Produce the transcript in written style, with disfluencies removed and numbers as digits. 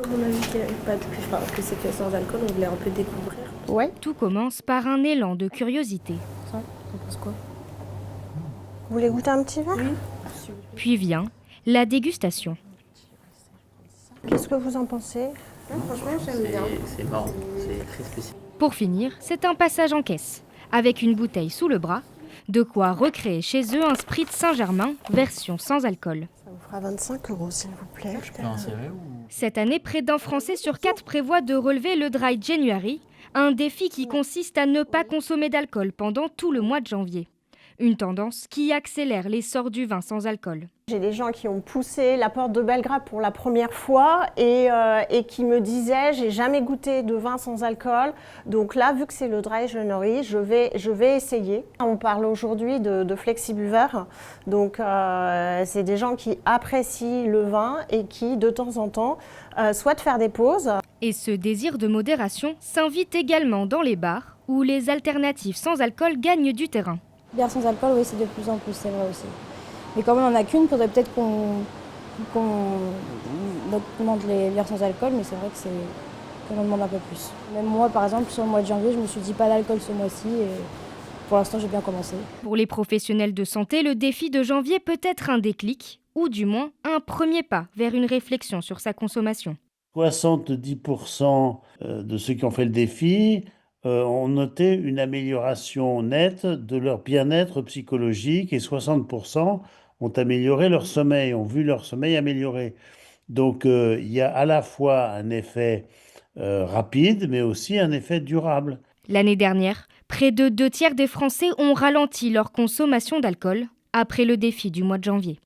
On a vu qu'il n'y avait pas que c'était sans alcool, on voulait un peu découvrir. Ouais. Tout commence par un élan de curiosité. Ça, t'en penses quoi? Vous voulez goûter un petit verre? Oui. Puis vient la dégustation. Qu'est-ce que vous en pensez? Franchement, j'aime bien. C'est marrant, c'est très spécial. Pour finir, c'est un passage en caisse, avec une bouteille sous le bras, de quoi recréer chez eux un Spritz Saint-Germain, version sans alcool. Ça vous fera 25 €, s'il vous plaît. Tu peux insérer ou... Cette année, près d'un Français sur 4 prévoit de relever le Dry January, un défi qui consiste à ne pas consommer d'alcool pendant tout le mois de janvier. Une tendance qui accélère l'essor du vin sans alcool. J'ai des gens qui ont poussé la porte de Belgrade pour la première fois et qui me disaient j'ai jamais goûté de vin sans alcool. Donc là, vu que c'est le Dry January, je vais essayer. On parle aujourd'hui de flexibuveurs. Donc c'est des gens qui apprécient le vin et qui, de temps en temps, souhaitent faire des pauses. Et ce désir de modération s'invite également dans les bars, où les alternatives sans alcool gagnent du terrain. Bière sans alcool, oui, c'est de plus en plus, c'est vrai aussi. Mais comme on n'en a qu'une, il faudrait peut-être qu'on augmente les bières sans alcool, mais c'est vrai qu'on en demande un peu plus. Même moi, par exemple, sur le mois de janvier, je me suis dit pas d'alcool ce mois-ci et pour l'instant, j'ai bien commencé. Pour les professionnels de santé, le défi de janvier peut être un déclic, ou du moins un premier pas vers une réflexion sur sa consommation. 70% de ceux qui ont fait le défi ont noté une amélioration nette de leur bien-être psychologique et 60% ont amélioré leur sommeil, ont vu leur sommeil amélioré. Donc il y a à la fois un effet rapide, mais aussi un effet durable. L'année dernière, près de 2 tiers des Français ont ralenti leur consommation d'alcool après le défi du mois de janvier.